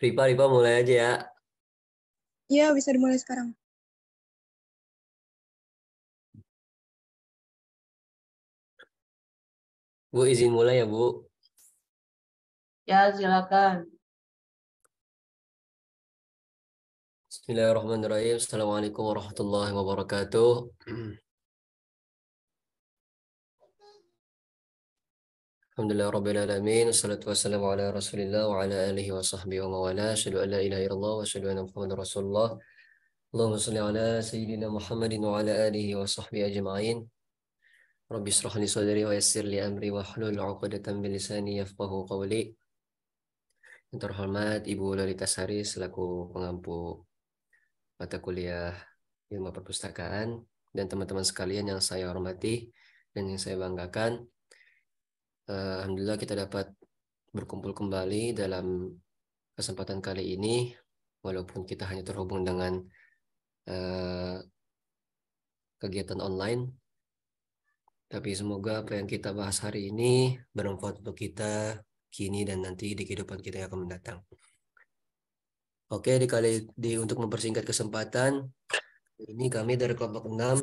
Ripa, mulai aja ya. Iya, bisa dimulai sekarang. Bu, izin mulai ya, Bu. Ya, silakan. Bismillahirrahmanirrahim. Assalamualaikum warahmatullahi wabarakatuh. Alhamdulillah rabbil alamin. Wassalatu wassalamu ala Rasulillah wa ala alihi wa sahbihi wa mawala. Asyhadu an la ilaha illallah wa asyhadu anna Muhammadar Rasulullah. Allahumma shalli ala sayyidina Muhammadin wa ala alihi wa sahbihi ajma'in. Rabbi israh li sadri wa yassir li amri wa hlul 'uqdatam min lisani yafqahu qawli. Yang terhormat Ibu Lolita Sari selaku pengampu mata kuliah ilmu perpustakaan dan teman-teman sekalian yang saya hormati dan yang saya banggakan. Alhamdulillah kita dapat berkumpul kembali dalam kesempatan kali ini walaupun kita hanya terhubung dengan kegiatan online, tapi semoga apa yang kita bahas hari ini bermanfaat untuk kita kini dan nanti di kehidupan kita yang akan mendatang. Oke, untuk mempersingkat kesempatan, ini kami dari kelompok 6,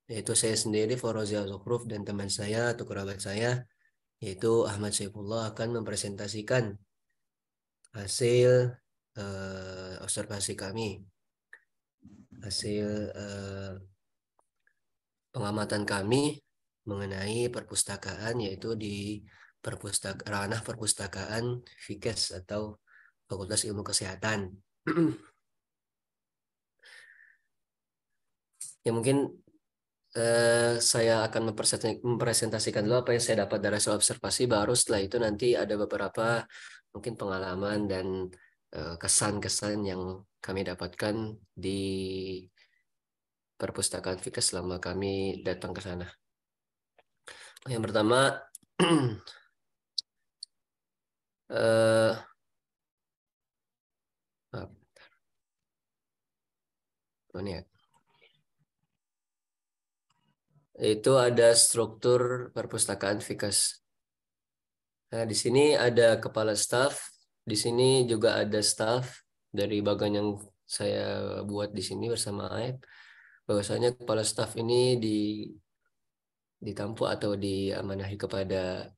yaitu saya sendiri, Fauzia Zukhruf, dan teman saya atau kerabat saya, yaitu Ahmad Saifullah, akan mempresentasikan hasil observasi kami, hasil pengamatan kami mengenai perpustakaan, yaitu di ranah perpustakaan FIKES atau Fakultas Ilmu Kesehatan. Ya mungkin saya akan mempresentasikan dulu apa yang saya dapat dari hasil observasi, baru setelah itu nanti ada beberapa mungkin pengalaman dan kesan-kesan yang kami dapatkan di perpustakaan FIKES selama kami datang ke sana. Yang pertama, itu ada struktur perpustakaan FIKES. Nah, di sini ada kepala staf, di sini juga ada staf dari bagian yang saya buat di sini bersama Aib. Bahwasanya kepala staf ini ditampu atau diamanahi kepada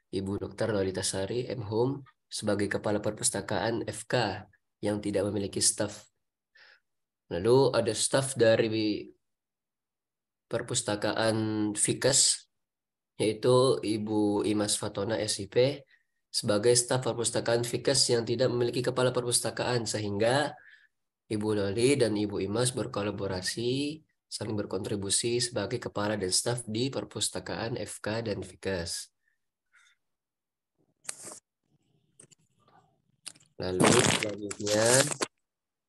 Ibu Dr. Lolita Sari, M.Hum, sebagai kepala perpustakaan FK yang tidak memiliki staf. Lalu ada staf dari perpustakaan FIKES, yaitu Ibu Imas Fatona SIP, sebagai staf perpustakaan FIKES yang tidak memiliki kepala perpustakaan, sehingga Ibu Loli dan Ibu Imas berkolaborasi, saling berkontribusi sebagai kepala dan staf di perpustakaan FK dan FIKES. Lalu selanjutnya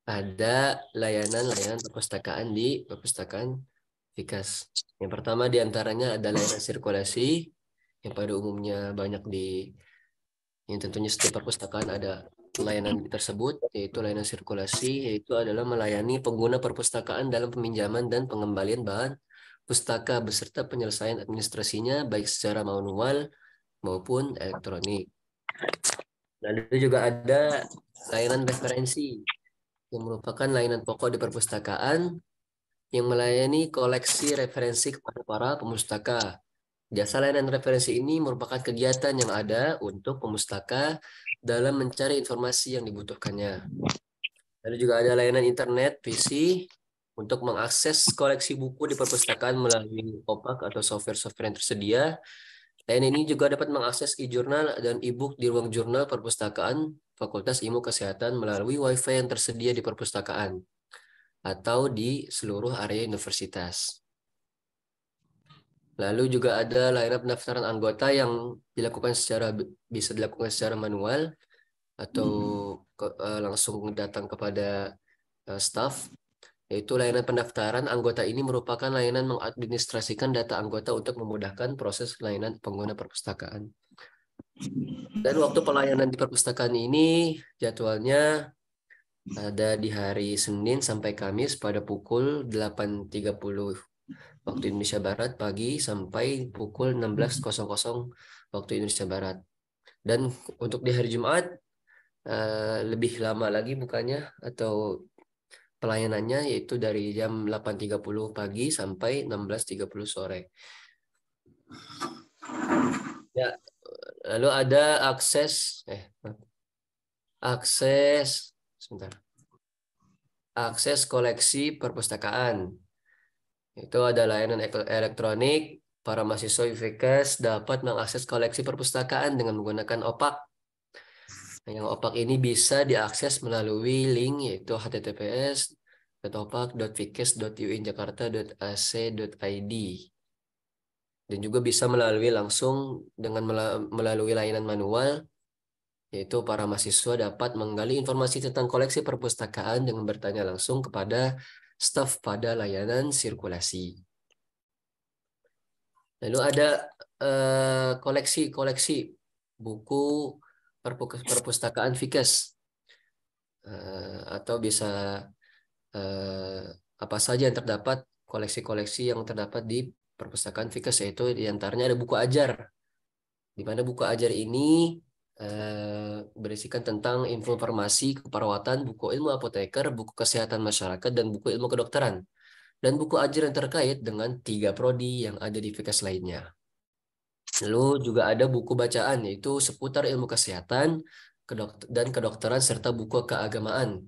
ada layanan perpustakaan di perpustakaan FIKES. Yang pertama diantaranya ada layanan sirkulasi, yang pada umumnya yang tentunya setiap perpustakaan ada layanan tersebut, yaitu layanan sirkulasi, yaitu adalah melayani pengguna perpustakaan dalam peminjaman dan pengembalian bahan pustaka beserta penyelesaian administrasinya baik secara manual maupun elektronik. Lalu juga ada layanan referensi yang merupakan layanan pokok di perpustakaan yang melayani koleksi referensi kepada para pemustaka. Jasa layanan referensi ini merupakan kegiatan yang ada untuk pemustaka dalam mencari informasi yang dibutuhkannya. Lalu juga ada layanan internet PC untuk mengakses koleksi buku di perpustakaan melalui OPAK atau software-software yang tersedia. Layanan ini juga dapat mengakses e-jurnal dan e-book di ruang jurnal perpustakaan Fakultas Ilmu Kesehatan melalui Wi-Fi yang tersedia di perpustakaan atau di seluruh area universitas. Lalu juga ada layanan pendaftaran anggota yang bisa dilakukan secara manual atau langsung datang kepada staf. Yaitu layanan pendaftaran anggota ini merupakan layanan mengadministrasikan data anggota untuk memudahkan proses layanan pengguna perpustakaan. Dan waktu pelayanan di perpustakaan ini jadwalnya ada di hari Senin sampai Kamis pada pukul 8.30 waktu Indonesia Barat pagi sampai pukul 16.00 waktu Indonesia Barat. Dan untuk di hari Jumat lebih lama lagi bukanya atau pelayanannya, yaitu dari jam 8.30 pagi sampai 16.30 sore. Ya, lalu ada akses sebentar. Akses koleksi perpustakaan. Itu ada layanan elektronik. Para mahasiswa IFIKES dapat mengakses koleksi perpustakaan dengan menggunakan OPAK. Yang OPAK ini bisa diakses melalui link, yaitu https://opak.fikes.uinjakarta.ac.id. Dan juga bisa melalui langsung dengan melalui layanan manual, yaitu para mahasiswa dapat menggali informasi tentang koleksi perpustakaan dengan bertanya langsung kepada staf pada layanan sirkulasi. Lalu ada koleksi buku perpustakaan Fikes, atau bisa apa saja yang terdapat, koleksi-koleksi yang terdapat di perpustakaan Fikes, yaitu diantaranya ada buku ajar, di mana buku ajar ini berisikan tentang informasi keperawatan, buku ilmu apoteker, buku kesehatan masyarakat, dan buku ilmu kedokteran, dan buku ajar yang terkait dengan 3 prodi yang ada di Fikes lainnya. Lalu juga ada buku bacaan, yaitu seputar ilmu kesehatan dan kedokteran, serta buku keagamaan.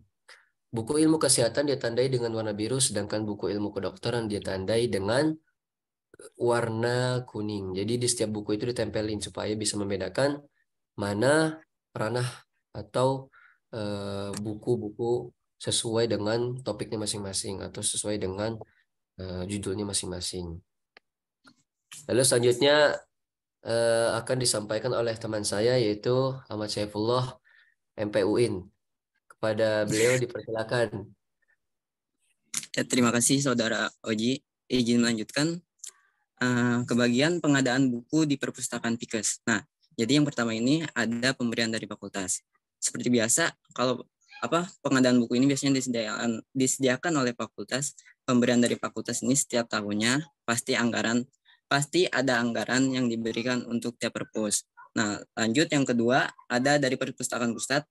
Buku ilmu kesehatan ditandai dengan warna biru, sedangkan buku ilmu kedokteran ditandai dengan warna kuning. Jadi di setiap buku itu ditempelin supaya bisa membedakan mana ranah atau buku-buku sesuai dengan topiknya masing-masing atau sesuai dengan judulnya masing-masing. Lalu selanjutnya akan disampaikan oleh teman saya, yaitu Ahmad Syaifullah, MPUIN. Kepada beliau dipersilakan. Ya, terima kasih Saudara Oji. Izin melanjutkan ke bagian pengadaan buku di perpustakaan Fikes. Nah, jadi yang pertama ini ada pemberian dari fakultas. Seperti biasa, kalau pengadaan buku ini biasanya disediakan oleh fakultas. Pemberian dari fakultas ini setiap tahunnya pasti ada anggaran yang diberikan untuk tiap perpus. Nah, lanjut yang kedua ada dari perpustakaan pusat.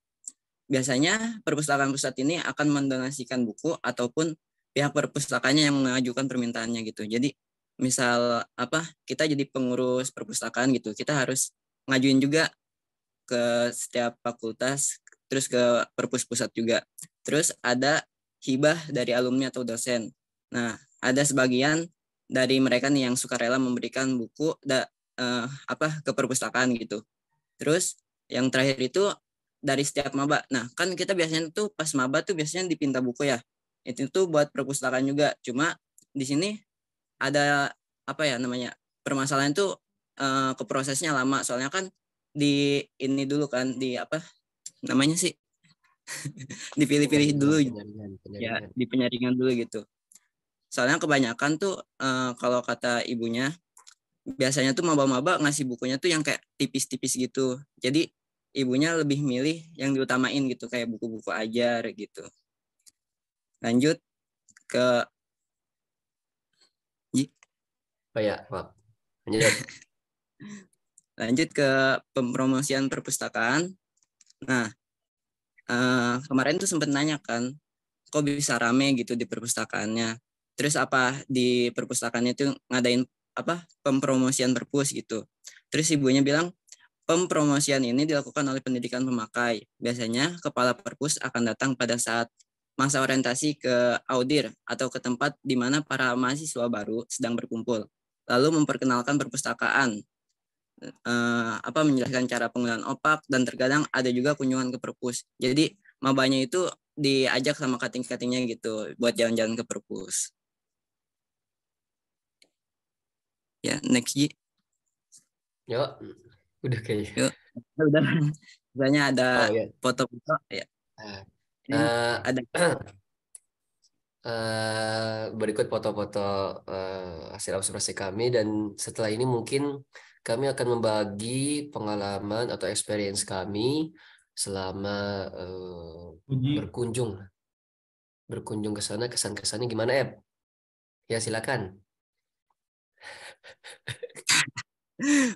Biasanya perpustakaan pusat ini akan mendonasikan buku ataupun pihak perpustakaannya yang mengajukan permintaannya gitu. Jadi misal kita jadi pengurus perpustakaan gitu, kita harus ngajuin juga ke setiap fakultas, terus ke perpus pusat juga. Terus ada hibah dari alumni atau dosen. Nah, ada sebagian dari mereka nih yang sukarela memberikan buku ke perpustakaan gitu. Terus yang terakhir itu dari setiap maba. Nah, kan kita biasanya tuh pas maba tuh biasanya dipinta buku ya. Itu tuh buat perpustakaan juga. Cuma di sini ada permasalahan tuh keprosesnya lama. Soalnya kan di ini dulu kan dipilih-pilih dulu ya, di penyaringan dulu gitu. Soalnya kebanyakan tuh kalau kata ibunya biasanya tuh maba-maba ngasih bukunya tuh yang kayak tipis-tipis gitu. Jadi ibunya lebih milih yang diutamain gitu, kayak buku-buku ajar gitu. Lanjut ke lanjut ke pempromosian perpustakaan. Nah, kemarin tuh sempat nanya kan, kok bisa rame gitu di perpustakaannya. Terus di perpustakaannya itu ngadain pempromosian perpus gitu. Terus ibunya bilang, pempromosian ini dilakukan oleh pendidikan pemakai. Biasanya kepala perpus akan datang pada saat masa orientasi ke audir atau ke tempat di mana para mahasiswa baru sedang berkumpul. Lalu memperkenalkan perpustakaan, menjelaskan cara penggunaan opak, dan terkadang ada juga kunjungan ke perpus. Jadi mabanya itu diajak sama kating-katingnya gitu buat jalan-jalan ke perpus. Ya, next Ji. Yuk, udah kayaknya. Yuk, udah. Misalnya ada foto-foto ya. Ada berikut foto-foto hasil observasi kami, dan setelah ini mungkin kami akan membagi pengalaman atau experience kami selama berkunjung ke sana. Kesan-kesannya gimana, Eb? Ya, silakan.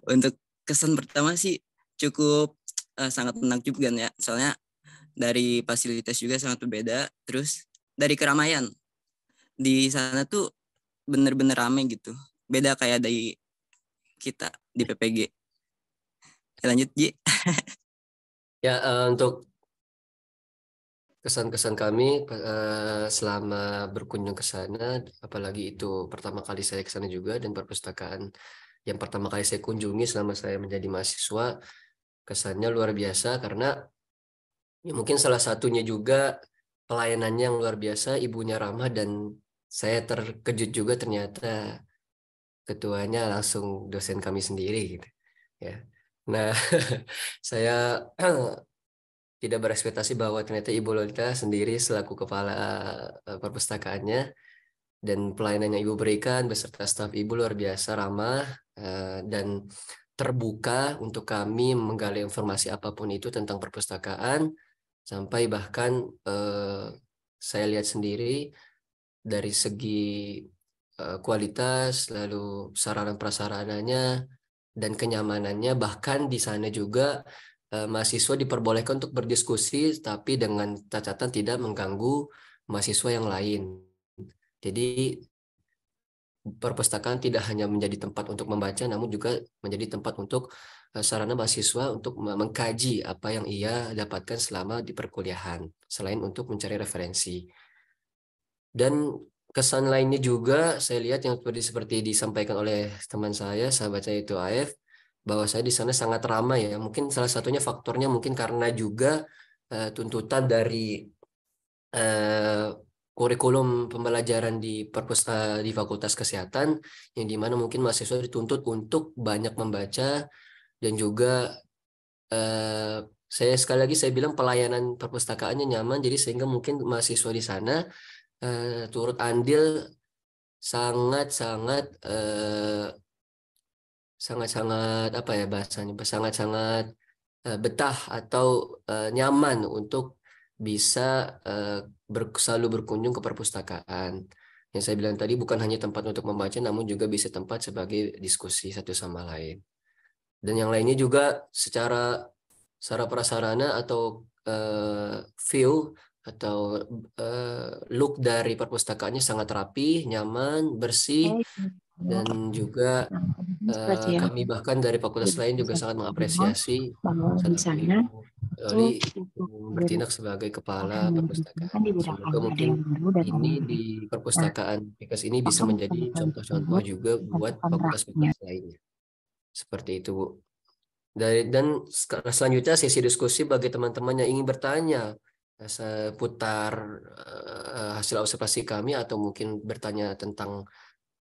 Untuk kesan pertama sih cukup sangat menakjubkan ya. Soalnya dari fasilitas juga sangat berbeda. Terus dari keramaian, di sana tuh bener-bener rame gitu. Beda kayak dari kita di PPG. Lanjut, Ji. Ya, untuk kesan-kesan kami selama berkunjung ke sana, apalagi itu pertama kali saya ke sana juga, dan perpustakaan yang pertama kali saya kunjungi selama saya menjadi mahasiswa, kesannya luar biasa karena ya mungkin salah satunya juga pelayanannya yang luar biasa, ibunya ramah, dan saya terkejut juga ternyata ketuanya langsung dosen kami sendiri gitu ya. Nah, saya tidak berekspektasi bahwa ternyata Ibu Lolita sendiri selaku kepala perpustakaannya, dan pelayanan yang Ibu berikan beserta staf Ibu luar biasa ramah dan terbuka untuk kami menggali informasi apapun itu tentang perpustakaan, sampai bahkan saya lihat sendiri dari segi kualitas, lalu sarana prasarananya dan kenyamanannya, bahkan di sana juga mahasiswa diperbolehkan untuk berdiskusi tapi dengan catatan tidak mengganggu mahasiswa yang lain. Jadi perpustakaan tidak hanya menjadi tempat untuk membaca, namun juga menjadi tempat untuk sarana mahasiswa untuk mengkaji apa yang ia dapatkan selama di perkuliahan, selain untuk mencari referensi. Dan kesan lainnya juga saya lihat yang seperti disampaikan oleh teman saya, sahabat saya itu AF, bahwa saya di sana sangat ramai ya. Mungkin salah satunya faktornya mungkin karena juga tuntutan dari kurikulum pembelajaran di di Fakultas Kesehatan, yang dimana mungkin mahasiswa dituntut untuk banyak membaca, dan juga saya sekali lagi saya bilang pelayanan perpustakaannya nyaman, jadi sehingga mungkin mahasiswa di sana turut andil sangat-sangat sangat-sangat apa ya bahasanya, sangat-sangat betah atau nyaman untuk bisa selalu berkunjung ke perpustakaan. Yang saya bilang tadi, bukan hanya tempat untuk membaca, namun juga bisa tempat sebagai diskusi satu sama lain. Dan yang lainnya juga secara prasarana atau view atau look dari perpustakaannya sangat rapi, nyaman, bersih, dan juga kami bahkan dari fakultas lain juga sangat mengapresiasi bahwa di saat sana Ibu Loli bertindak sebagai kepala perpustakaan. Semoga mungkin ini di perpustakaan FIKES ini bisa menjadi contoh-contoh juga buat fakultas-fakultas lainnya. Seperti itu, Bu. Dan selanjutnya sesi diskusi bagi teman-teman yang ingin bertanya seputar hasil observasi kami, atau mungkin bertanya tentang